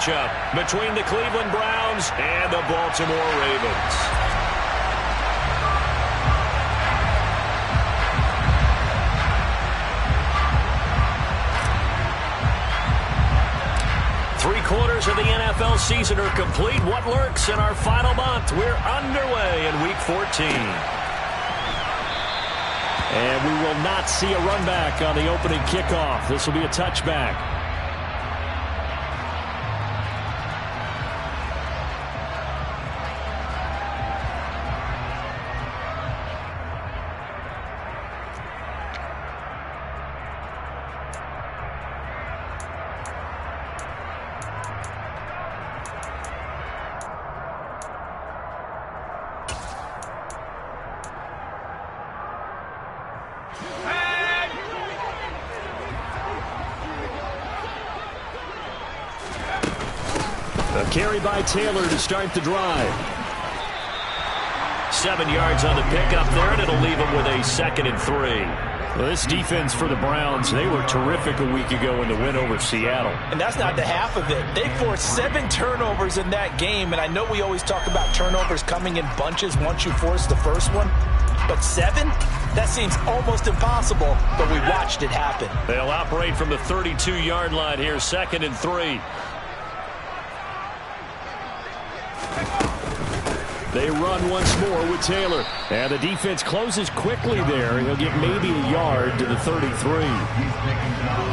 Between the Cleveland Browns and the Baltimore Ravens. Three-quarters of the NFL season are complete. What lurks in our final month? We're underway in Week 14. And we will not see a run back on the opening kickoff. This will be a touchback. A carry by Taylor to start the drive. 7 yards on the pickup there, and it'll leave him with a 2nd and 3. Well, this defense for the Browns, they were terrific a week ago in the win over Seattle. And that's not the half of it. They forced 7 turnovers in that game, and I know we always talk about turnovers coming in bunches once you force the first one. But 7? That seems almost impossible, but we watched it happen. They'll operate from the 32-yard line here, 2nd and 3. They run once more with Taylor. And the defense closes quickly there. He'll get maybe a yard to the 33.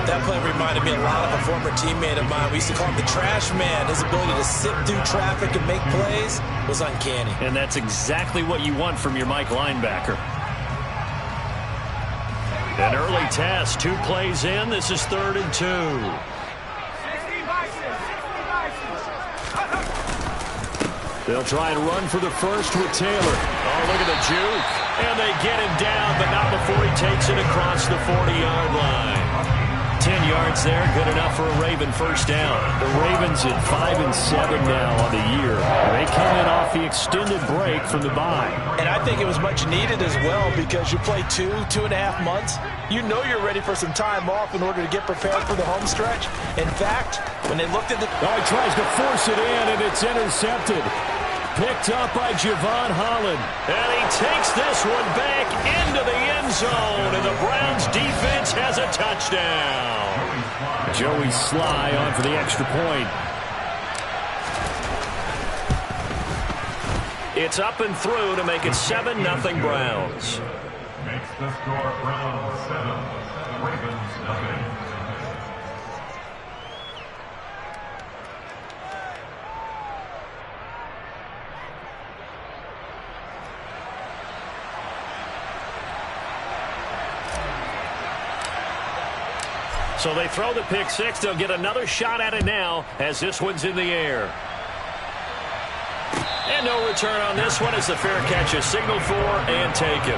That play reminded me a lot of a former teammate of mine. We used to call him the trash man. His ability to sift through traffic and make plays was uncanny. And that's exactly what you want from your Mike linebacker. An early test. 2 plays in. This is 3rd and 2. They'll try and run for the first with Taylor. Oh, look at the juke. And they get him down, but not before he takes it across the 40-yard line. 10 yards there, good enough for a Raven first down. The Ravens at 5-7 now on the year. They came in off the extended break from the bye. And I think it was much needed as well because you play 2.5 months. You know you're ready for some time off in order to get prepared for the home stretch. In fact, when they looked at the... Oh, he tries to force it in, and it's intercepted. Picked up by Javon Holland. And he takes this one back into the end zone. And the Browns defense has a touchdown. Joey Sly on for the extra point. It's up and through to make it 7-0 Browns. Makes the score Browns 7, Ravens nothing. So they throw the pick six. They'll get another shot at it now as this one's in the air. And no return on this one as the fair catch is signaled for and taken.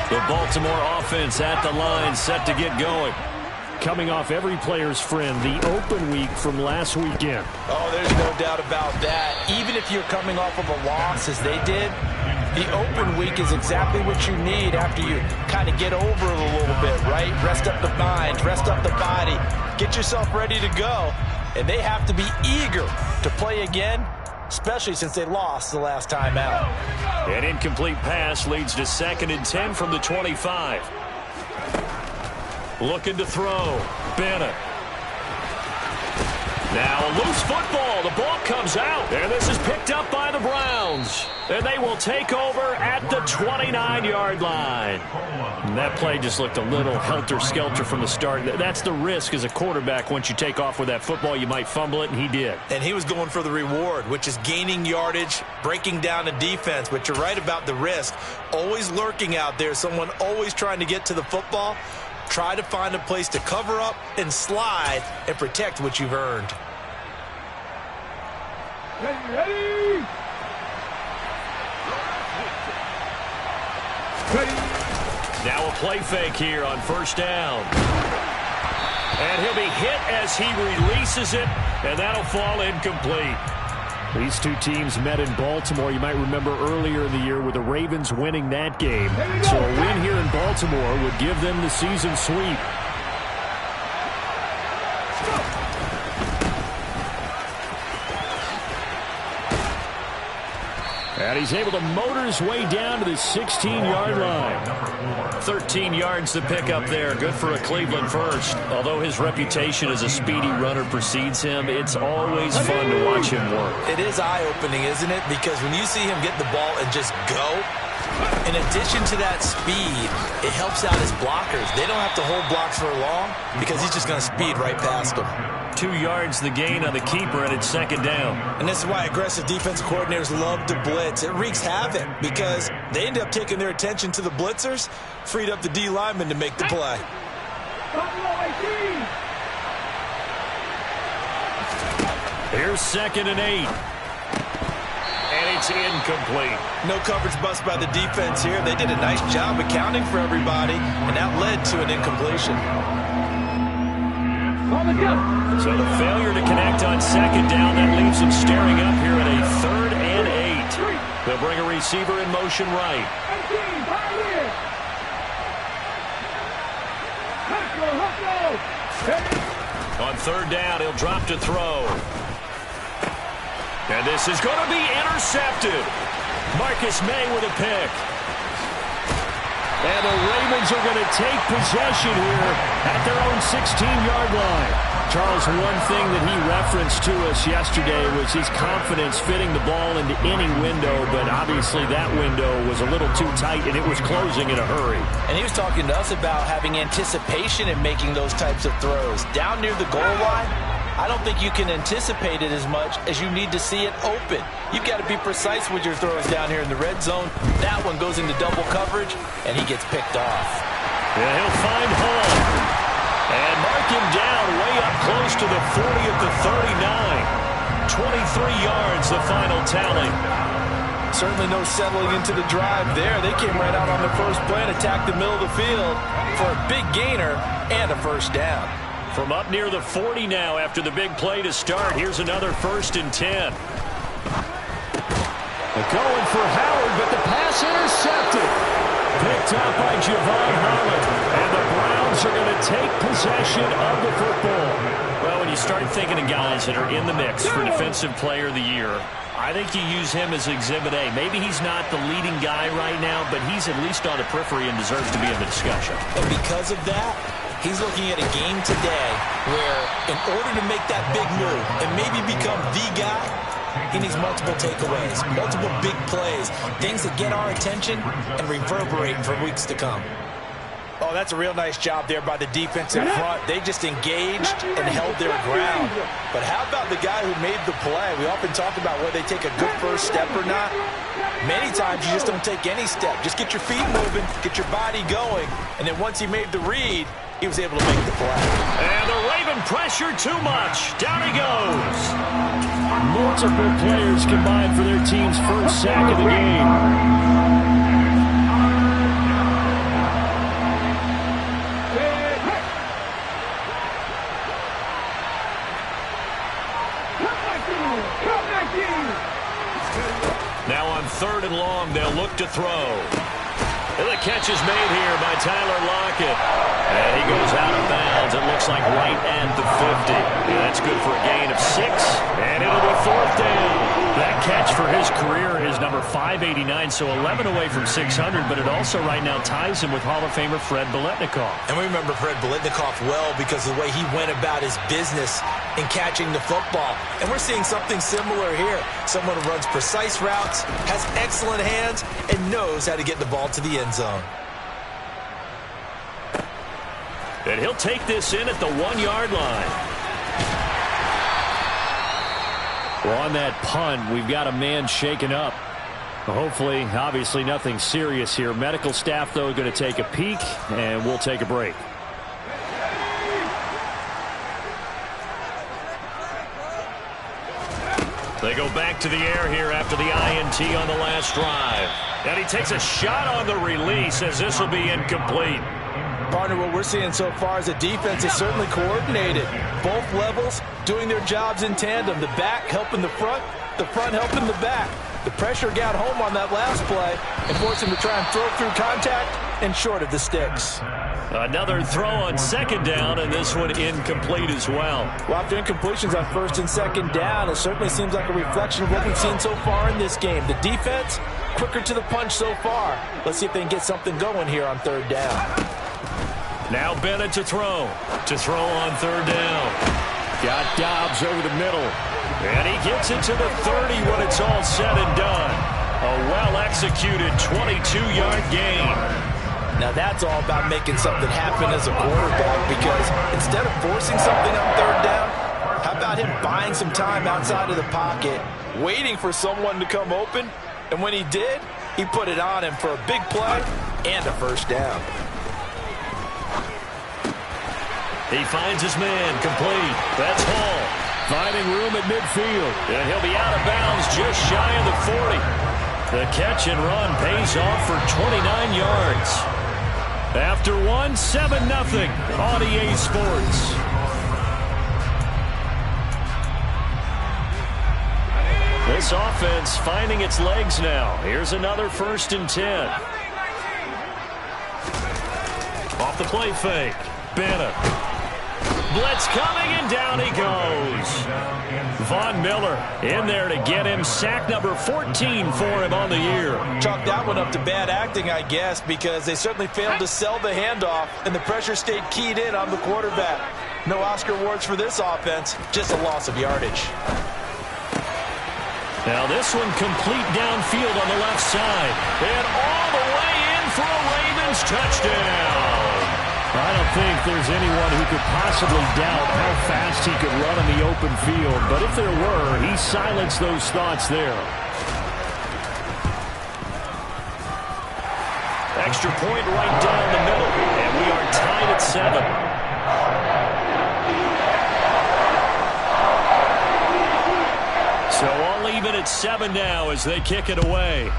The Baltimore offense at the line, set to get going. Coming off every player's friend, the open week from last weekend. Oh, there's no doubt about that. Even if you're coming off of a loss as they did, the open week is exactly what you need after you kind of get over it a little bit, right? Rest up the mind, rest up the body, get yourself ready to go. And they have to be eager to play again, especially since they lost the last time out. An incomplete pass leads to 2nd and 10 from the 25. Looking to throw. Bennett. Now a loose football. The ball comes out. And this is picked up by the Browns. And they will take over at the 29-yard line. And that play just looked a little helter-skelter from the start. That's the risk as a quarterback. Once you take off with that football, you might fumble it, and he did. And he was going for the reward, which is gaining yardage, breaking down the defense. But you're right about the risk. Always lurking out there. Someone always trying to get to the football. Try to find a place to cover up and slide and protect what you've earned. Ready. Now a play fake here on first down. And he'll be hit as he releases it. And that'll fall incomplete. These two teams met in Baltimore. You might remember earlier in the year with the Ravens winning that game. So a win here in Baltimore would give them the season sweep. And he's able to motor his way down to the 16-yard line. 13 yards to pick up there. Good for a Cleveland first. Although his reputation as a speedy runner precedes him, it's always fun to watch him work. It is eye-opening, isn't it? Because when you see him get the ball and just go, in addition to that speed, it helps out his blockers. They don't have to hold blocks for long because he's just going to speed right past them. 2 yards the gain on the keeper, and it's second down. And this is why aggressive defensive coordinators love to blitz. It wreaks havoc because they end up taking their attention to the blitzers, freed up the D lineman to make the play. Here's 2nd and 8. And it's incomplete. No coverage bust by the defense here. They did a nice job accounting for everybody, and that led to an incompletion. So the failure to connect on 2nd down, that leaves him staring up here at a 3rd and 8. They'll bring a receiver in motion right. On 3rd down, he'll drop to throw. And this is going to be intercepted. Marcus May with a pick. And the Ravens are going to take possession here at their own 16-yard line. Charles, one thing that he referenced to us yesterday was his confidence fitting the ball into any window, but obviously that window was a little too tight, and it was closing in a hurry. And he was talking to us about having anticipation in making those types of throws. Down near the goal line, I don't think you can anticipate it as much as you need to see it open. You've got to be precise with your throws down here in the red zone. That one goes into double coverage, and he gets picked off. Yeah, he'll find Hall. And mark him down way up close to the 40 at the 39. 23 yards, the final tally. Certainly no settling into the drive there. They came right out on the first play and attacked the middle of the field for a big gainer and a first down. From up near the 40 now after the big play to start. Here's another 1st and 10. They're going for Howard, but the pass intercepted. Picked up by Javon Holland. And the Browns are going to take possession of the football. Well, when you start thinking of guys that are in the mix for Defensive Player of the Year, I think you use him as Exhibit A. Maybe he's not the leading guy right now, but he's at least on the periphery and deserves to be in the discussion. And because of that, he's looking at a game today where in order to make that big move and maybe become the guy, he needs multiple takeaways, multiple big plays, things that get our attention and reverberate for weeks to come. Oh, that's a real nice job there by the defense in front. They just engaged and held their ground. But how about the guy who made the play? We often talk about whether they take a good first step or not. Many times you just don't take any step. Just get your feet moving, get your body going, and then once he made the read, he was able to make the play. And the Raven pressure too much. Down he goes. Multiple players combined for their team's first sack of the game. Now on 3rd and long, they'll look to throw. And the catch is made here by Tyler Lockett. And he goes out of bounds. It looks like right at the 50. Yeah, that's good for a gain of 6. And it'll be 4th down. That catch for his career is number 589, so 11 away from 600, but it also right now ties him with Hall of Famer Fred Biletnikoff. And we remember Fred Biletnikoff well because of the way he went about his business in catching the football. And we're seeing something similar here. Someone who runs precise routes, has excellent hands, and knows how to get the ball to the end zone. And he'll take this in at the 1-yard line. Well, on that punt, we've got a man shaken up. Hopefully, obviously nothing serious here. Medical staff, though, going to take a peek, and we'll take a break. They go back to the air here after the INT on the last drive. And he takes a shot on the release as this will be incomplete. Partner, what we're seeing so far is the defense is certainly coordinated. Both levels doing their jobs in tandem. The back helping the front helping the back. The pressure got home on that last play and forced him to try and throw through contact and short of the sticks. Another throw on second down, and this one incomplete as well. Well, after incompletions on first and second down, it certainly seems like a reflection of what we've seen so far in this game. The defense, quicker to the punch so far. Let's see if they can get something going here on third down. Now Bennett to throw. To throw on third down. Got Dobbs over the middle. And he gets it to the 30 when it's all said and done. A well-executed 22-yard gain. Now that's all about making something happen as a quarterback, because instead of forcing something on third down, how about him buying some time outside of the pocket, waiting for someone to come open, and when he did, he put it on him for a big play and a first down. He finds his man, complete. That's Hall. Finding room at midfield. And he'll be out of bounds just shy of the 40. The catch and run pays off for 29 yards. After one, 7-0 on EA Sports. This offense finding its legs now. Here's another 1st and 10. Off the play fake. Bennett. Blitz coming, and down he goes. Von Miller in there to get him. Sack number 14 for him on the year. Chalk that one up to bad acting, I guess, because they certainly failed to sell the handoff, and the pressure stayed keyed in on the quarterback. No Oscar awards for this offense, just a loss of yardage. Now this one complete downfield on the left side. And all the way in for a Ravens touchdown. I don't think there's anyone who could possibly doubt how fast he could run in the open field. But if there were, he silenced those thoughts there. Extra point right down the middle. And we are tied at 7. So all even at 7 now as they kick it away.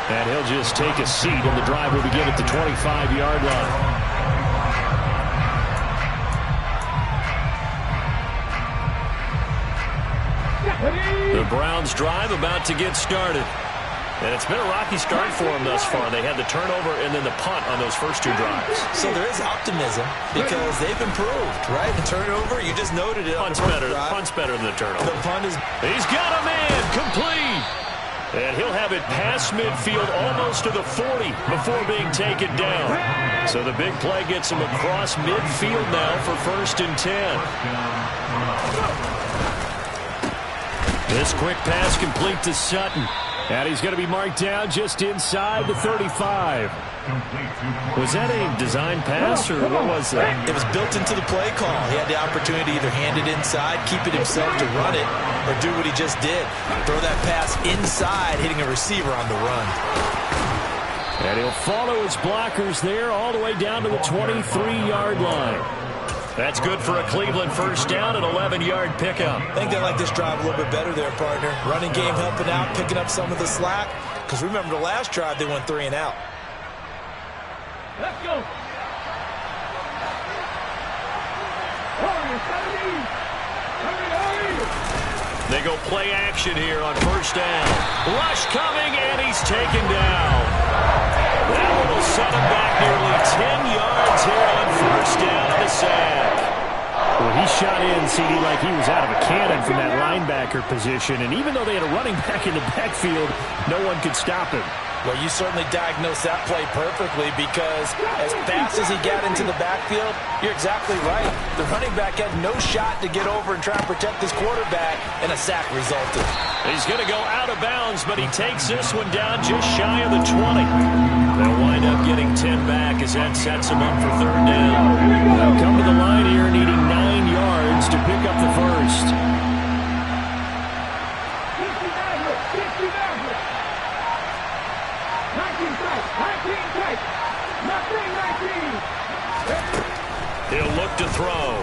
And he'll just take a seat, and the drive will begin at the 25-yard line. The Browns drive about to get started. And it's been a rocky start for them thus far. They had the turnover and then the punt on those first 2 drives. So there is optimism because they've improved, right? The turnover, you just noted it. Punt's better than the turnover. The punt is... He's got a man, complete. And he'll have it past midfield almost to the 40 before being taken down. So the big play gets him across midfield now for 1st and 10. This quick pass complete to Sutton. And he's going to be marked down just inside the 35. Was that a design pass, or what was that? It was built into the play call. He had the opportunity to either hand it inside, keep it himself to run it, or do what he just did. Throw that pass inside, hitting a receiver on the run. And he'll follow his blockers there all the way down to the 23-yard line. That's good for a Cleveland first down, an 11-yard pickup. I think they like this drive a little bit better there, partner. Running game helping out, picking up some of the slack. Because remember the last drive, they went 3 and out. Let's go. They go play action here on first down. Rush coming, and he's taken down. That one will set him back nearly 10 yards here on first down to sack. Well, he shot in, CD, like he was out of a cannon from that linebacker position. And even though they had a running back in the backfield, no one could stop him. Well, you certainly diagnosed that play perfectly because as fast as he got into the backfield, you're exactly right. The running back had no shot to get over and try and protect his quarterback, and a sack resulted. He's going to go out of bounds, but he takes this one down just shy of the 20. They'll wind up getting 10 back as that sets him up for third down. They'll come to the line here needing 9 yards to pick up the first. He'll look to throw.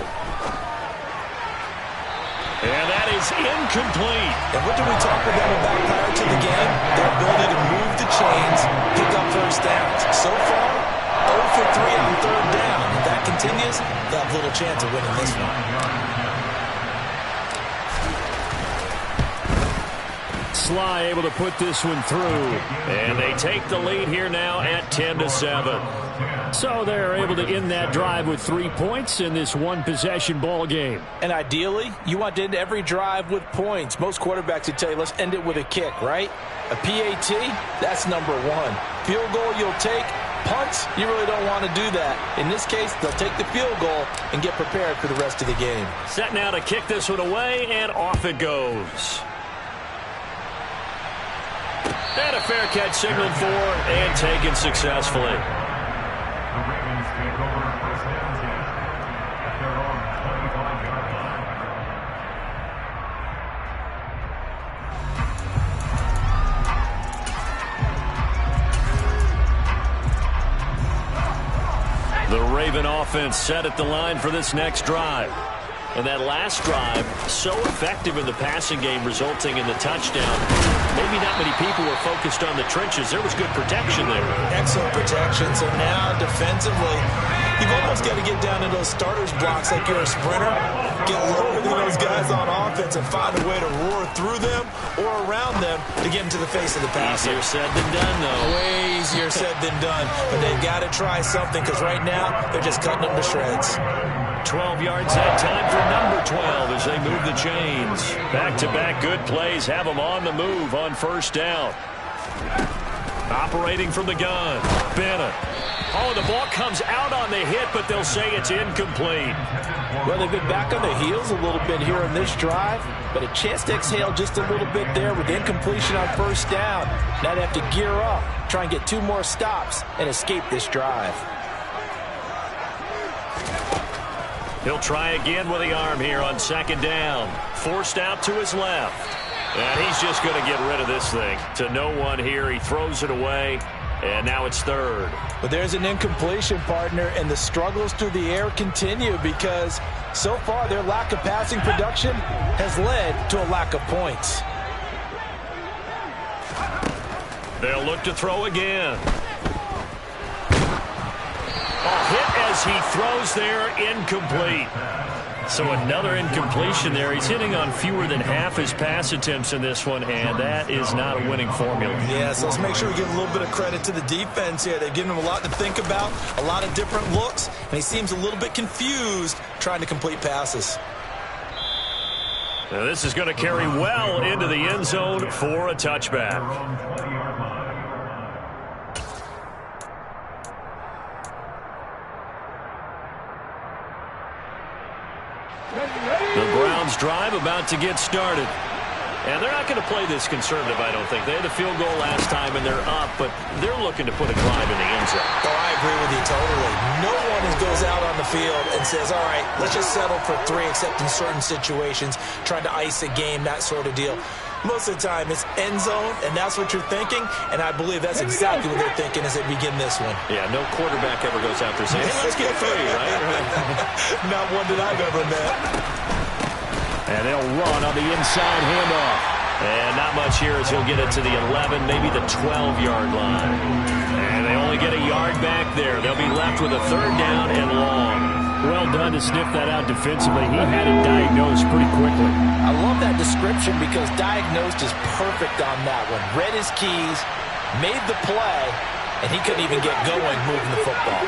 And that is incomplete. And what did we talk about prior to the game? Their ability to move the chains, pick up first downs. So far, 0 for 3 on third down. If that continues, they'll have little chance of winning this one. Sly able to put this one through. And they take the lead here now at 10-7. So they're able to end that drive with 3 points in this one-possession ball game. And ideally, you want to end every drive with points. Most quarterbacks would tell you, let's end it with a kick, right? A PAT, that's number 1. Field goal you'll take. Punts, you really don't want to do that. In this case, they'll take the field goal and get prepared for the rest of the game. Set now to kick this one away, and off it goes. And a fair catch signaled for and taken successfully. The Ravens take over first and 10 at their own 25-yard line. The Raven offense set at the line for this next drive. And that last drive, so effective in the passing game, resulting in the touchdown. Maybe not many people were focused on the trenches. There was good protection there. Excellent protection. So now, defensively, you've almost got to get down to those starters blocks like you're a sprinter. Get lower than those guys on offense and find a way to roar through them or around them to get into the face of the passer. Easier said than done, though. Way easier said than done. But they've got to try something because right now, they're just cutting them to shreds. 12 yards that time for number 12 as they move the chains. Back-to-back good plays have them on the move on first down. Operating from the gun, Bennett. Oh, the ball comes out on the hit, but they'll say it's incomplete. Well, they've been back on the heels a little bit here in this drive, but a chance to exhale just a little bit there with incompletion on first down. Now they have to gear up, try and get 2 more stops, and escape this drive. He'll try again with the arm here on second down. Forced out to his left. And he's just going to get rid of this thing. To no one here. He throws it away. And now it's third. But there's an incompletion, partner, and the struggles through the air continue because so far their lack of passing production has led to a lack of points. They'll look to throw again. A hit as he throws there, incomplete. So another incompletion there. He's hitting on fewer than half his pass attempts in this one, and that is not a winning formula. Yeah, so let's make sure we give a little bit of credit to the defense here. They've given him a lot to think about, a lot of different looks, and he seems a little bit confused trying to complete passes. Now this is going to carry well into the end zone for a touchback. The Browns drive about to get started. And they're not going to play this conservative, I don't think. They had the field goal last time, and they're up, but they're looking to put a drive in the end zone. Oh, I agree with you totally. No one goes out on the field and says, all right, let's just settle for 3, except in certain situations, trying to ice a game, that sort of deal. Most of the time, it's end zone, and that's what you're thinking, and I believe that's exactly what they're thinking as they begin this one. Yeah, no quarterback ever goes out there saying, hey, let's get 3, right? Not one that I've ever met. And they'll run on the inside handoff. And not much here as he'll get it to the 11, maybe the 12-yard line. And they only get a yard back there. They'll be left with a third down and long. Well done to sniff that out defensively. He had it diagnosed pretty quickly. I love that description because diagnosed is perfect on that one. Read his keys, made the play, and he couldn't even get going moving the football.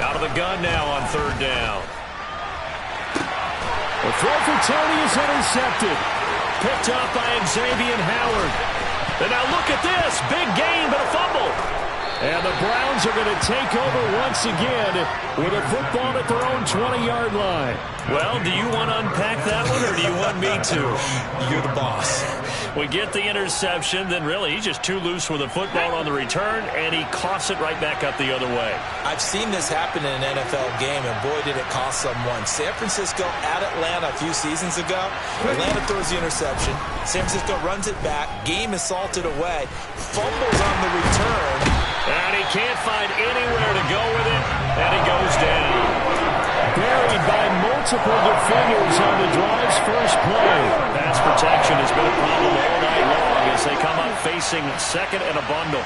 Out of the gun now on third down. The throw for Tony is intercepted. Picked up by Xavier Howard. And now look at this. Big gain, but a fumble. And the Browns are going to take over once again with a football at their own 20-yard line. Well, do you want to unpack that one, or do you want me to? You're the boss. We get the interception, then really he's just too loose with the football on the return, and he coughs it right back up the other way. I've seen this happen in an NFL game, and boy, did it cost someone. San Francisco at Atlanta a few seasons ago. Atlanta throws the interception. San Francisco runs it back. Game is salted away. Fumbles on the return. And he can't find anywhere to go with it, and he goes down. Buried by multiple defenders on the drive's first play. Pass protection has been a problem all night long as they come up facing second and a bundle.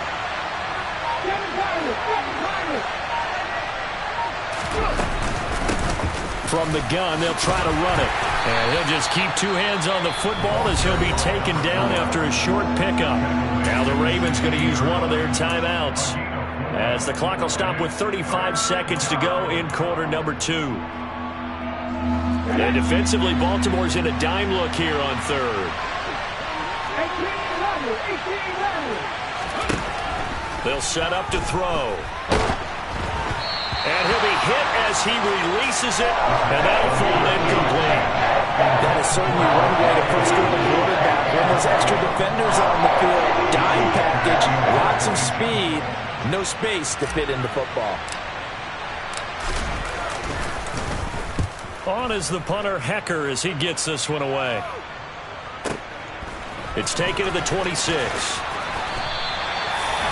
From the gun, they'll try to run it. And he'll just keep two hands on the football as he'll be taken down after a short pickup. Now the Ravens going to use one of their timeouts, as the clock will stop with 35 seconds to go in quarter number 2. And defensively, Baltimore's in a dime look here on third. They'll set up to throw. And he'll be hit as he releases it, and that'll fall incomplete. That is certainly one way to frustrate the quarterback. When there's extra defenders on the field, dime package, lots of speed, no space to fit into football. On is the punter, Hecker, as he gets this one away. It's taken to the 26.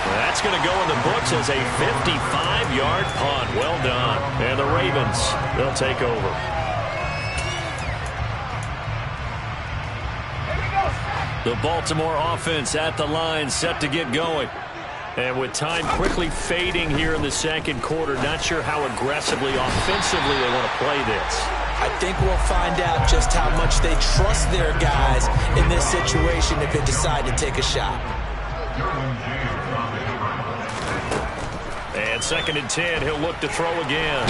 That's going to go in the books as a 55-yard punt. Well done. And the Ravens, they'll take over. The Baltimore offense at the line, set to get going. And with time quickly fading here in the second quarter, not sure how aggressively, offensively they want to play this. I think we'll find out just how much they trust their guys in this situation if they decide to take a shot. And 2nd and 10, he'll look to throw again.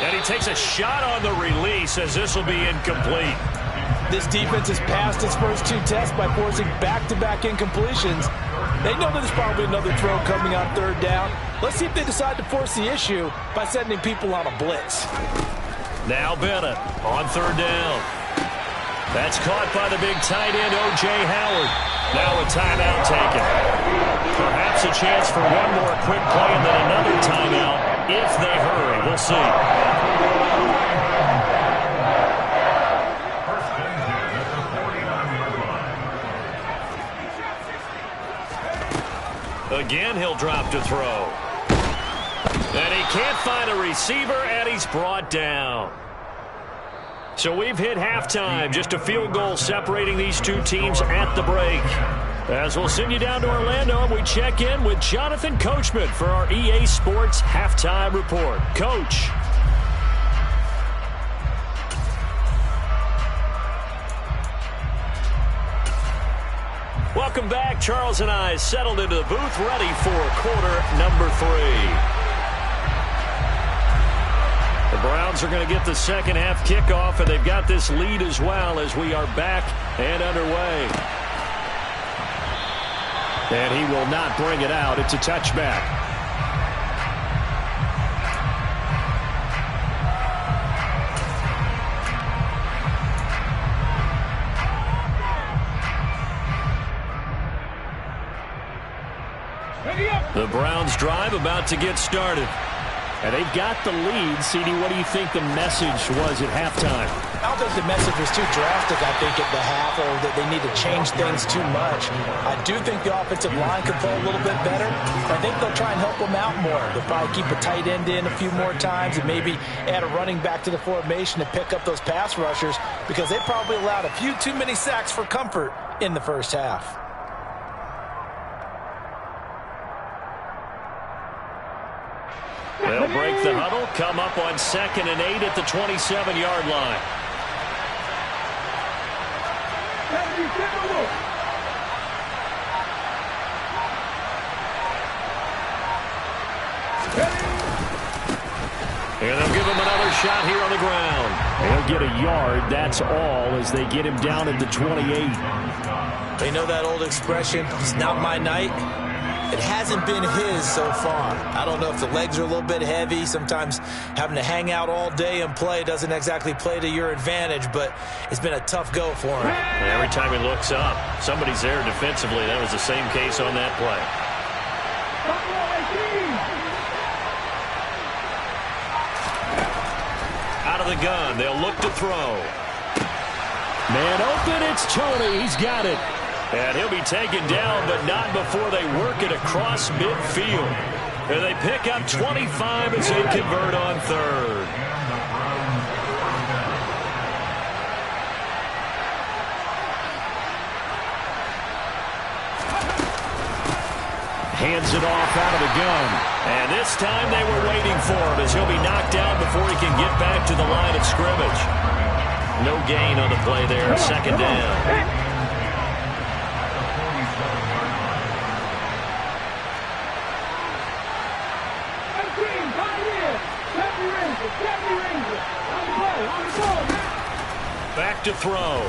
And he takes a shot on the release as this will be incomplete. This defense has passed its first 2 tests by forcing back-to-back incompletions. They know there's probably another throw coming on 3rd down. Let's see if they decide to force the issue by sending people on a blitz. Now Bennett on 3rd down. That's caught by the big tight end, O.J. Howard. Now a timeout taken. Perhaps a chance for one more quick play and then another timeout if they hurry. We'll see. Again, he'll drop to throw. And he can't find a receiver, and he's brought down. So we've hit halftime. Just a field goal separating these two teams at the break. As we'll send you down to Orlando, and we check in with Jonathan Coachman for our EA Sports Halftime Report. Coach. Welcome back. Charles and I settled into the booth, ready for quarter number 3. The Browns are going to get the second half kickoff, and they've got this lead as well as we are back and underway. And he will not bring it out. It's a touchback. The Browns drive about to get started. And they've got the lead. CD, what do you think the message was at halftime? I don't think the message was too drastic, I think, at the half, or that they need to change things too much. I do think the offensive line could play a little bit better. I think they'll try and help them out more. They'll probably keep a tight end in a few more times and maybe add a running back to the formation to pick up those pass rushers, because they probably allowed a few too many sacks for comfort in the first half. They'll break the huddle, come up on 2nd and 8 at the 27-yard line. And they'll give him another shot here on the ground. He'll get a yard, that's all, as they get him down at the 28. They know that old expression, it's not my night. It hasn't been his so far. I don't know if the legs are a little bit heavy. Sometimes having to hang out all day and play doesn't exactly play to your advantage, but it's been a tough go for him. And every time he looks up, somebody's there defensively. That was the same case on that play. Out of the gun, they'll look to throw. Man open, it's Tony. He's got it. And he'll be taken down, but not before they work it across midfield. And they pick up 25 as they convert on 3rd. hands it off out of the gun. And this time they were waiting for him as he'll be knocked down before he can get back to the line of scrimmage. No gain on the play there, second down. Back to throw.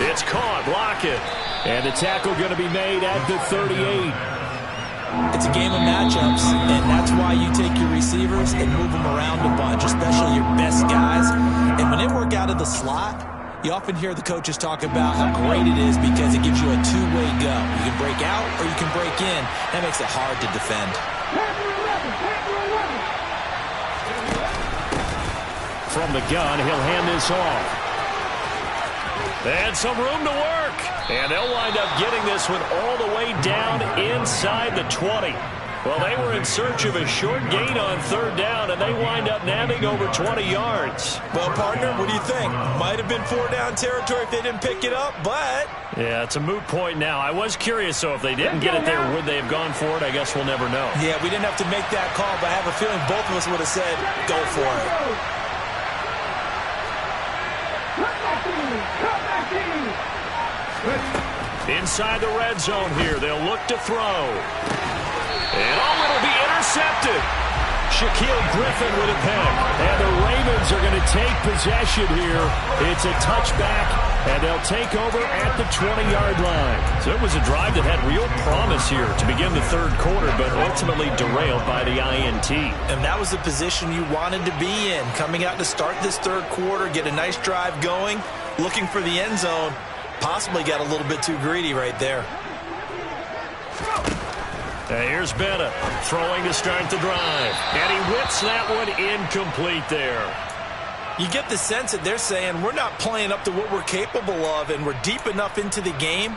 It's caught, block it. And the tackle going to be made at the 38. It's a game of matchups, and that's why you take your receivers and move them around a bunch, especially your best guys. And when they work out of the slot, you often hear the coaches talk about how great it is because it gives you a two-way go. You can break out or you can break in. That makes it hard to defend. From the gun, he'll hand this off. And some room to work. And they'll wind up getting this one all the way down inside the 20. Well, they were in search of a short gain on third down, and they wind up nabbing over 20 yards. Well, partner, what do you think? Might have been 4-down territory if they didn't pick it up, but... Yeah, it's a moot point now. I was curious, so if they didn't get it there, would they have gone for it? I guess we'll never know. Yeah, we didn't have to make that call, but I have a feeling both of us would have said, go for it. Inside the red zone here, they'll look to throw. And it'll be intercepted. Shaquille Griffin with a pick. And the Ravens are going to take possession here. It's a touchback, and they'll take over at the 20-yard line. So it was a drive that had real promise here to begin the third quarter, but ultimately derailed by the INT. And that was the position you wanted to be in. Coming out to start this third quarter, get a nice drive going, looking for the end zone. Possibly got a little bit too greedy right there. Here's Bennett throwing to start the drive. And he whips that one incomplete there. You get the sense that they're saying we're not playing up to what we're capable of, and we're deep enough into the game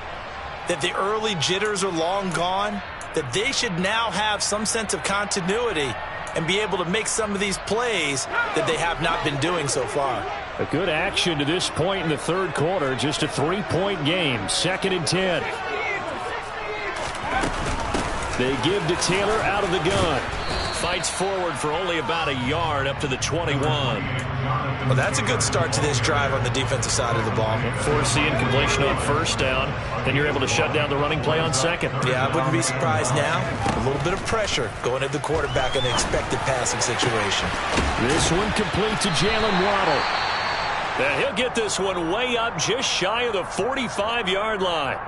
that the early jitters are long gone, that they should now have some sense of continuity and be able to make some of these plays that they have not been doing so far. A good action to this point in the third quarter. Just a 3-point game. 2nd and 10. They give to Taylor out of the gun. Fights forward for only about a yard up to the 21. Well, that's a good start to this drive on the defensive side of the ball. Force the incompletion on first down. Then you're able to shut down the running play on second. Yeah, I wouldn't be surprised now. A little bit of pressure going at the quarterback in the expected passing situation. This one complete to Jalen Waddle. And he'll get this one way up just shy of the 45-yard line.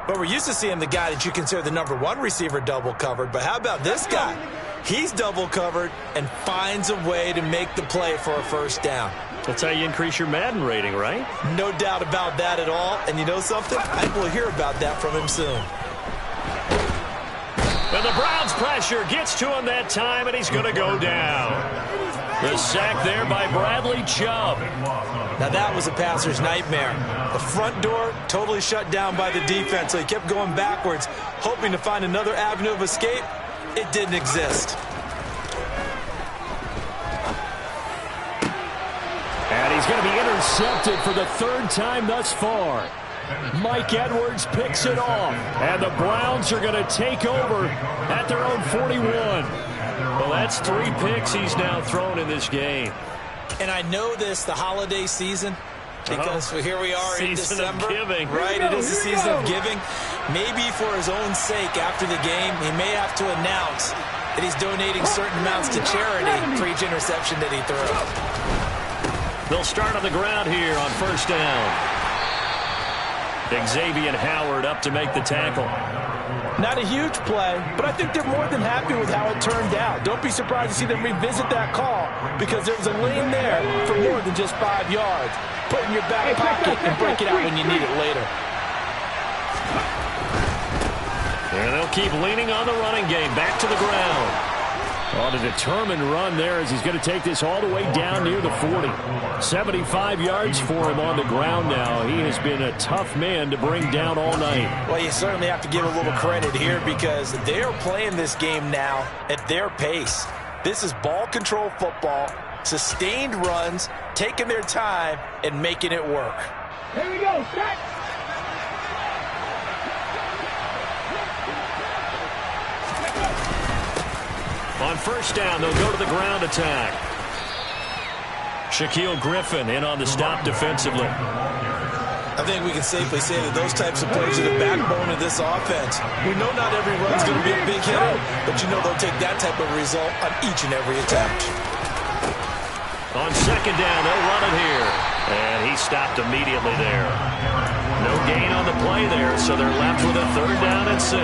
But we're used to seeing the guy that you consider the #1 receiver double covered. But how about this guy? He's double covered and finds a way to make the play for a first down. That's how you increase your Madden rating, right? No doubt about that at all. And you know something? I think we'll hear about that from him soon. And the Browns pressure gets to him that time, and he's going to go down. The sack there by Bradley Chubb. Now that was a passer's nightmare. The front door totally shut down by the defense, so he kept going backwards, hoping to find another avenue of escape. It didn't exist. And he's going to be intercepted for the 3rd time thus far. Mike Edwards picks it off, and the Browns are going to take over at their own 41. Well, that's 3 picks he's now thrown in this game. And I know this, the holiday season, because here we are in December. Season of giving. Right, it is the season of giving. Maybe for his own sake after the game, he may have to announce that he's donating certain amounts to charity for each interception that he threw. They'll start on the ground here on first down. Xavier Howard up to make the tackle. Not a huge play, but I think they're more than happy with how it turned out. Don't be surprised to see them revisit that call because there was a lane there for more than just 5 yards. Put it in your back pocket and break it out when you need it later. And they'll keep leaning on the running game. Back to the ground. On a determined run there as he's going to take this all the way down near the 40. 75 yards for him on the ground now. He has been a tough man to bring down all night. Well, you certainly have to give a little credit here because they are playing this game now at their pace. This is ball control football, sustained runs, taking their time, and making it work. Here we go, set. On first down, they'll go to the ground attack. Shaquille Griffin in on the stop defensively. I think we can safely say that those types of plays are the backbone of this offense. We know not every run's going to be a big hitter, but you know they'll take that type of result on each and every attempt. On second down, they'll run it here. And he stopped immediately there. No gain on the play there, so they're left with a third down and 6.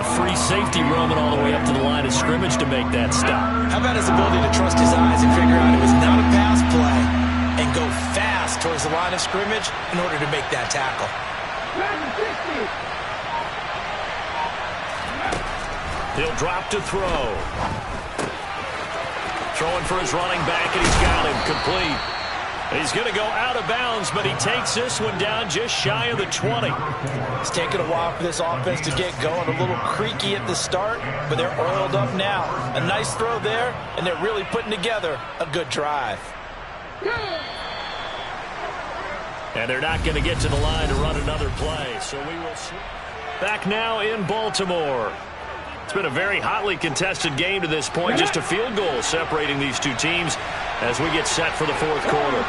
A free safety roaming all the way up to the line of scrimmage to make that stop. How about his ability to trust his eyes and figure out it was not a pass play and go fast towards the line of scrimmage in order to make that tackle. He'll drop to throw. Throwing for his running back, and he's got him complete. He's going to go out of bounds, but he takes this one down just shy of the 20. It's taken a while for this offense to get going. A little creaky at the start, but they're oiled up now. A nice throw there, and they're really putting together a good drive. And they're not going to get to the line to run another play, so we will see. Back now in Baltimore. It's been a very hotly contested game to this point. Just a field goal separating these two teams as we get set for the fourth quarter.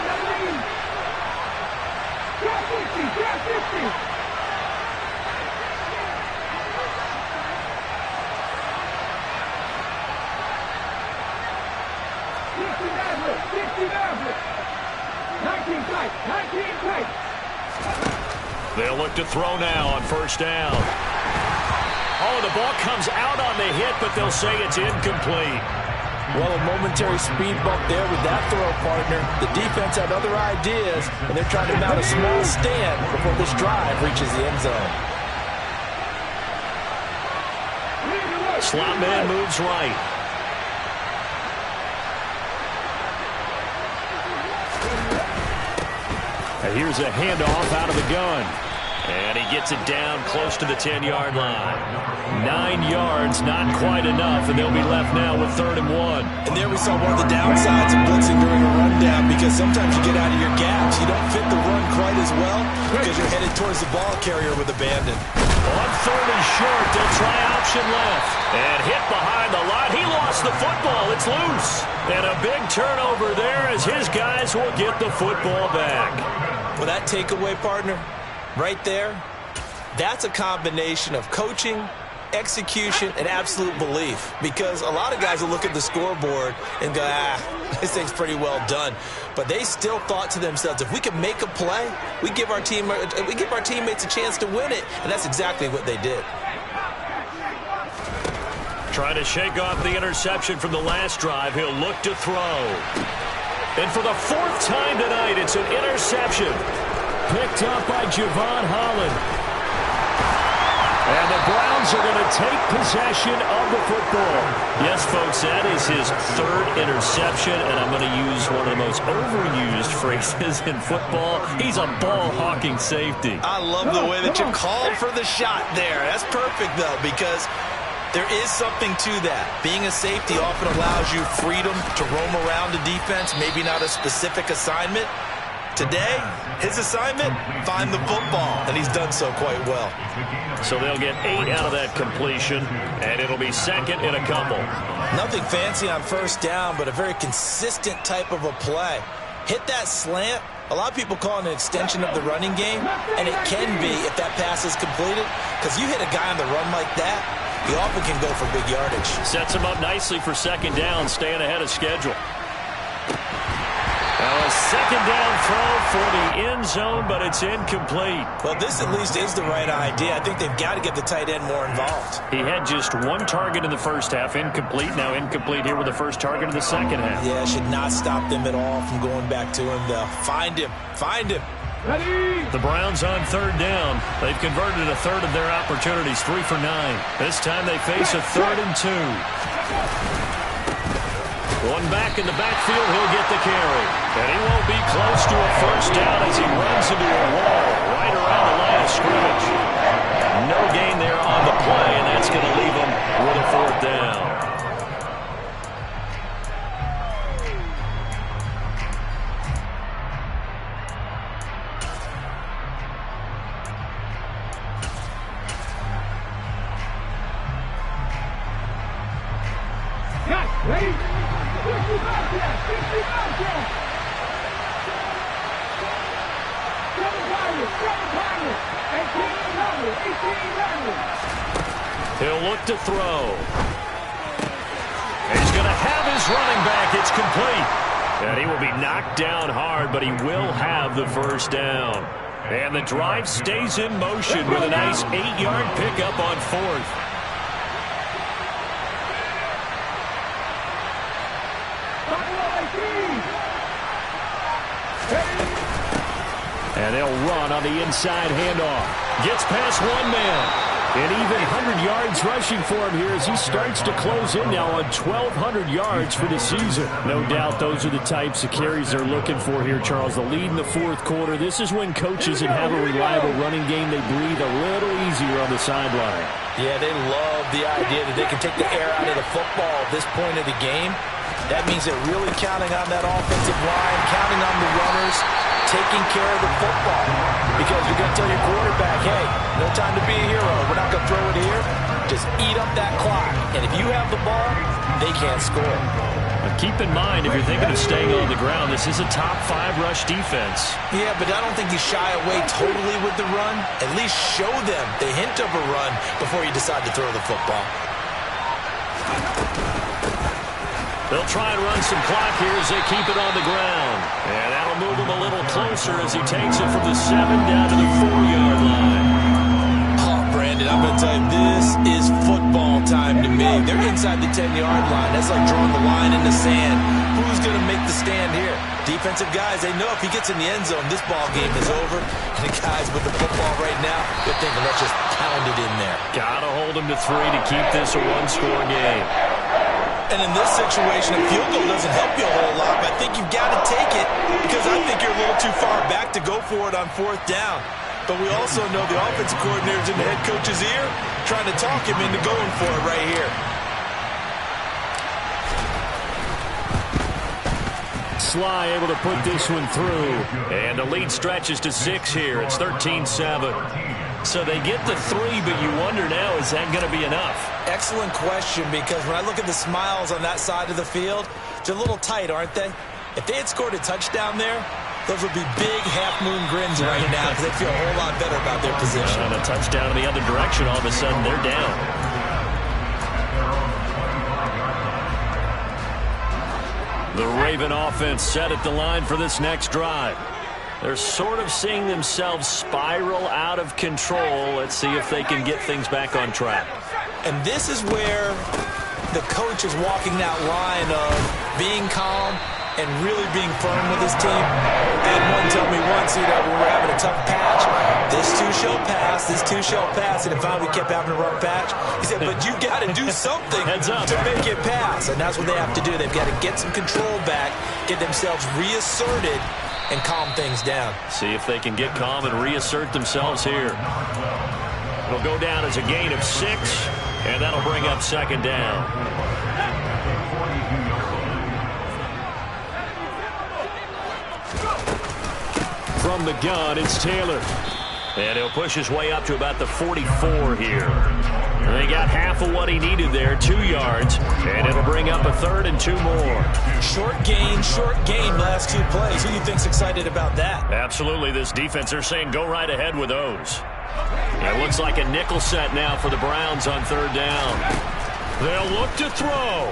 They'll look to throw now on first down. Oh, the ball comes out on the hit, but they'll say it's incomplete. Well, a momentary speed bump there with that throw, partner. The defense had other ideas, and they're trying to mount a small stand before this drive reaches the end zone. Slot man moves right. And here's a handoff out of the gun. And he gets it down close to the 10-yard line. 9 yards, not quite enough, and they'll be left now with 3rd and 1. And there we saw one of the downsides of blitzing during a rundown, because sometimes you get out of your gaps. You don't fit the run quite as well because you're headed towards the ball carrier with abandon. On 3rd and short, they'll try option left. And hit behind the line. He lost the football. It's loose. And a big turnover there as his guys will get the football back. Well, that takeaway, partner, right there, that's a combination of coaching, execution, and absolute belief. Because a lot of guys will look at the scoreboard and go, this thing's pretty well done. But they still thought to themselves, if we can make a play, we give our teammates a chance to win it. And that's exactly what they did. Trying to shake off the interception from the last drive. He'll look to throw. And for the 4th time tonight, it's an interception. Picked up by Javon Holland. And the Browns are going to take possession of the football. Yes, folks, that is his 3rd interception, and I'm going to use one of the most overused phrases in football. He's a ball-hawking safety. I love the way that you called for the shot there. That's perfect, though, because there is something to that. Being a safety often allows you freedom to roam around the defense, maybe not a specific assignment. Today, his assignment, find the football, and he's done so quite well. So they'll get 8 out of that completion, and it'll be 2nd and a couple. Nothing fancy on first down, but a very consistent type of a play. Hit that slant. A lot of people call it an extension of the running game, and it can be if that pass is completed, because you hit a guy on the run like that, he often can go for big yardage. Sets him up nicely for 2nd down, staying ahead of schedule. Now a 2nd down throw for the end zone, but it's incomplete. Well, this at least is the right idea. I think they've got to get the tight end more involved. He had just 1 target in the first half, incomplete. Now incomplete here with the first target in the second half. Yeah, should not stop them at all from going back to him, though. Find him. Find him. Ready? The Browns on 3rd down. They've converted a 3rd of their opportunities, 3 for 9. This time they face a 3rd and 2. One back in the backfield, he'll get the carry. And he won't be close to a first down as he runs into a wall right around the line of scrimmage. No gain there on the play, and that's going to leave him with a 4th down. He'll look to throw. He's going to have his running back. It's complete. And he will be knocked down hard, but he will have the first down. And the drive stays in motion with a nice 8-yard pickup on fourth. And they'll run on the inside handoff. Gets past one man. And even 100 yards rushing for him here as he starts to close in now on 1,200 yards for the season. No doubt those are the types of carries they're looking for here, Charles. The lead in the fourth quarter. This is when coaches that have a reliable running game, they breathe a little easier on the sideline. Yeah, they love the idea that they can take the air out of the football at this point of the game. That means they're really counting on that offensive line, counting on the runners, taking care of the football. Because you're going to tell your quarterback, hey, no time to be a hero. We're not going to throw it here. Just eat up that clock. And if you have the ball, they can't score. But keep in mind, if you're thinking of staying on the ground, this is a top 5 rush defense. Yeah, but I don't think you shy away totally with the run. At least show them the hint of a run before you decide to throw the football. They'll try and run some clock here as they keep it on the ground. And that'll move him a little closer as he takes it from the 7 down to the 4-yard line. Oh, Brandon, I'm going to tell you, this is football time to me. They're inside the 10-yard line. That's like drawing the line in the sand. Who's going to make the stand here? Defensive guys, they know if he gets in the end zone, this ball game is over. And the guys with the football right now, they're thinking, let's just pound it in there. Got to hold him to 3 to keep this a one-score game. And in this situation, a field goal doesn't help you a whole lot, but I think you've got to take it because I think you're a little too far back to go for it on 4th down. But we also know the offensive coordinator's in the head coach's ear trying to talk him into going for it right here. Sly able to put this one through. And the lead stretches to 6 here. It's 13-7. So they get the 3, but you wonder now, is that going to be enough? Excellent question, because when I look at the smiles on that side of the field, they're a little tight, aren't they? If they had scored a touchdown there, those would be big half-moon grins right now because they feel a whole lot better about their position. And a touchdown in the other direction, all of a sudden they're down. The Raven offense set at the line for this next drive. They're sort of seeing themselves spiral out of control. Let's see if they can get things back on track. And this is where the coach is walking that line of being calm and really being firm with his team. I had one tell me once, when we were having a tough patch, this too shall pass, this too shall pass, and finally we kept having a rough patch. He said, but you got to do something to make it pass, and that's what they have to do. They've got to get some control back, get themselves reasserted, and calm things down. See if they can get calm and reassert themselves here. It'll go down as a gain of 6, and that'll bring up 2nd down. From the gun, it's Taylor. And he'll push his way up to about the 44 here. And they got half of what he needed there, 2 yards. And it'll bring up a 3rd and 2 more. Short gain, last 2 plays. Who do you think's excited about that? Absolutely, this defense, they're saying go right ahead with those. It looks like a nickel set now for the Browns on 3rd down. They'll look to throw.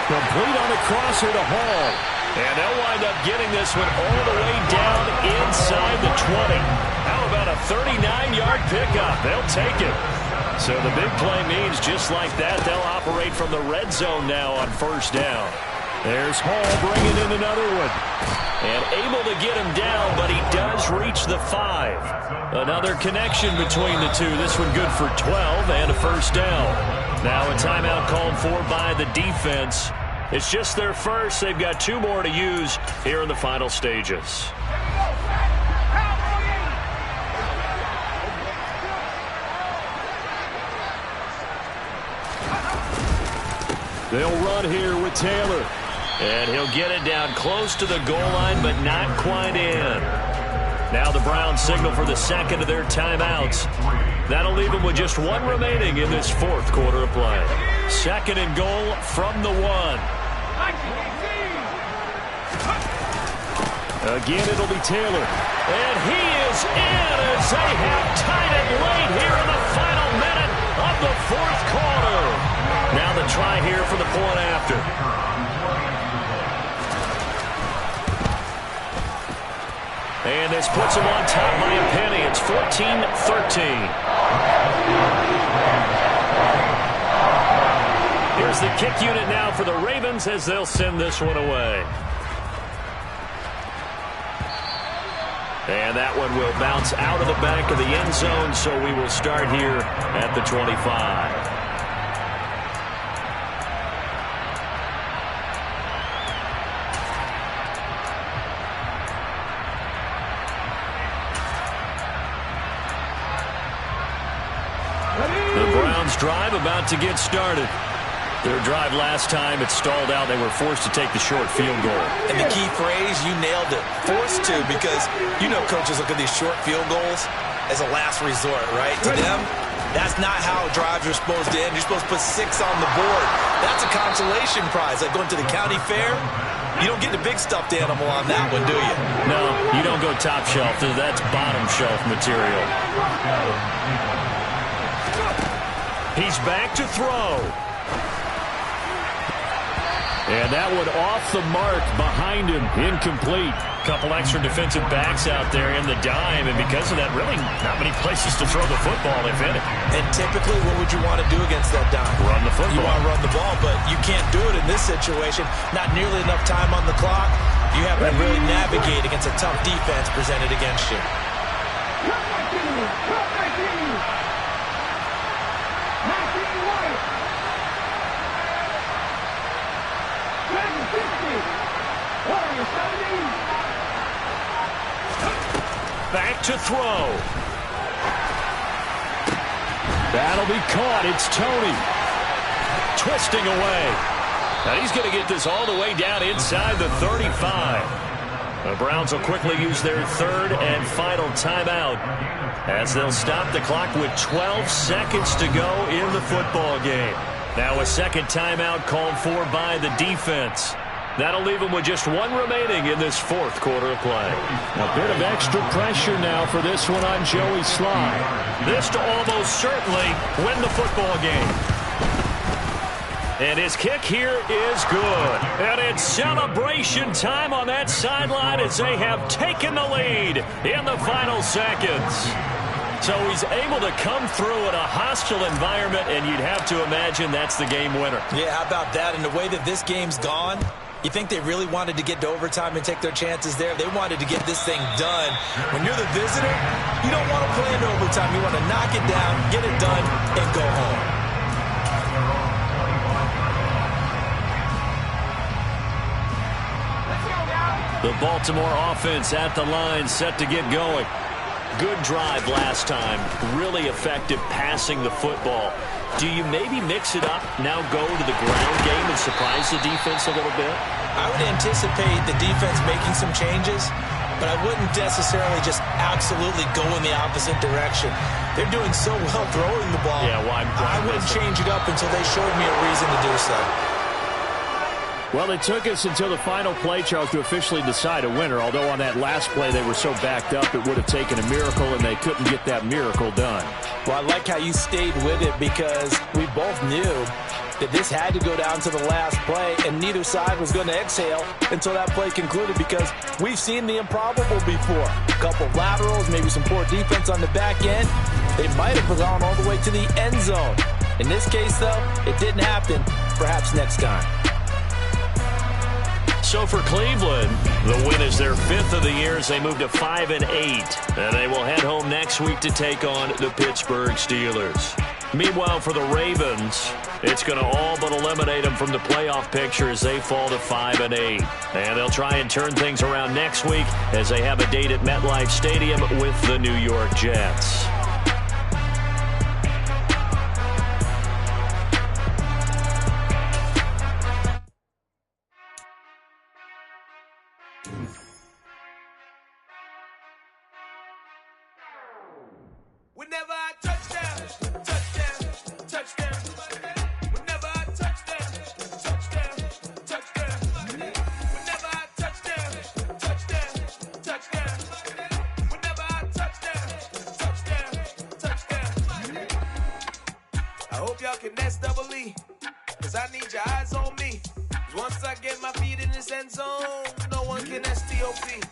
Complete on the crosser to Hall. And they'll wind up getting this one all the way down inside the 20. How about a 39-yard pickup? They'll take it. So the big play means just like that, they'll operate from the red zone now on 1st down. There's Hall bringing in another one. And able to get him down, but he does reach the 5. Another connection between the two. This one good for 12 and a 1st down. Now a timeout called for by the defense. It's just their first. They've got 2 more to use here in the final stages. They'll run here with Taylor. And he'll get it down close to the goal line, but not quite in. Now the Browns signal for the 2nd of their timeouts. That'll leave them with just 1 remaining in this 4th quarter of play. Second and goal from the 1. Again, it'll be Taylor. And he is in as they have tied it late here in the final minute of the fourth quarter. Now the try here for the point after. And this puts them on top by a penny. It's 14-13. Here's the kick unit now for the Ravens as they'll send this one away. And that one will bounce out of the back of the end zone, so we will start here at the 25. The Browns drive about to get started. Their drive last time, it stalled out. They were forced to take the short field goal. And the key phrase, you nailed it, forced to, because you know coaches look at these short field goals as a last resort, right? To them, that's not how drives are supposed to end. You're supposed to put 6 on the board. That's a consolation prize. Like going to the county fair, you don't get the big stuffed animal on that one, do you? No, you don't go top shelf. That's bottom shelf material. He's back to throw. And that one off the mark behind him. Incomplete. Couple extra defensive backs out there in the dime, and because of that, really not many places to throw the football, if any. And typically, what would you want to do against that dime? Run the football. You want to run the ball, but you can't do it in this situation. Not nearly enough time on the clock. You have to really navigate against a tough defense presented against you. Back to throw. That'll be caught. It's Tony. Twisting away. And he's going to get this all the way down inside the 35. The Browns will quickly use their third and final timeout as they'll stop the clock with 12 seconds to go in the football game. Now a second timeout called for by the defense. That'll leave them with just one remaining in this fourth quarter of play. A bit of extra pressure now for this one on Joey Slye. This to almost certainly win the football game. And his kick here is good. And it's celebration time on that sideline as they have taken the lead in the final seconds. So he's able to come through in a hostile environment, and you'd have to imagine that's the game winner. Yeah, how about that? And the way that this game's gone, you think they really wanted to get to overtime and take their chances there? They wanted to get this thing done. When you're the visitor, you don't want to play in overtime. You want to knock it down, get it done, and go home. The Baltimore offense at the line, set to get going. Good drive last time. Really effective passing the football. Do you maybe mix it up, now go to the ground game and surprise the defense a little bit? I would anticipate the defense making some changes, but I wouldn't necessarily just absolutely go in the opposite direction. They're doing so well throwing the ball. Yeah, why I wouldn't change it up until they showed me a reason to do so. Well, it took us until the final play, Charles, to officially decide a winner, although on that last play they were so backed up it would have taken a miracle, and they couldn't get that miracle done. Well, I like how you stayed with it because we both knew that this had to go down to the last play, and neither side was going to exhale until that play concluded because we've seen the improbable before. A couple of laterals, maybe some poor defense on the back end. They might have gone all the way to the end zone. In this case, though, it didn't happen. Perhaps next time. So for Cleveland, the win is their 5th of the year as they move to 5-8. And they will head home next week to take on the Pittsburgh Steelers. Meanwhile, for the Ravens, it's going to all but eliminate them from the playoff picture as they fall to 5-8. And they'll try and turn things around next week as they have a date at MetLife Stadium with the New York Jets. Whenever I touch down, touchdown, touchdown. Whenever I finesse double E. Cause I need your eyes on me. Cause once I get my feet in this end zone, no one can STOP.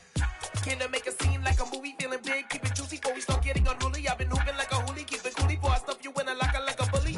Killer make a scene like a movie, feeling big, keep it juicy before we start getting unruly. I've been hooping like a hoolie, keep it coolie before I stuff you in a locker like a bully.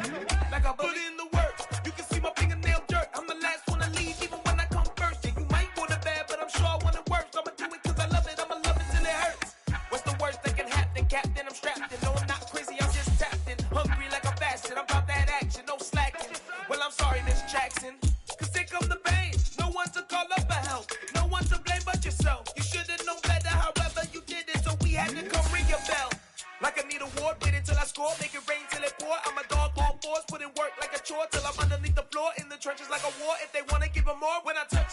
Like a bully. Put in the work, you can see my fingernail dirt. I'm the last one to leave, even when I come first. Yeah, you might want it bad, but I'm sure I want it worse. I'ma do it cause I love it, I'ma love it till it hurts. What's the worst that can happen, Captain? I'm strapped in, no I'm not crazy, I'm just tapped in. Hungry like a bastard, I'm about that action, no slacking. Well, I'm sorry, Miss Jackson, cause here come the pain. No one to call up for help, no one to blame but yourself. You should've known better, however you did it, so we had to come ring your bell. Like I need a ward, wait until I score, make it rain till it pour. I'm a dog, all fours, put in work like a chore till I'm underneath the floor, in the trenches like a war. If they wanna give 'em more, when I touch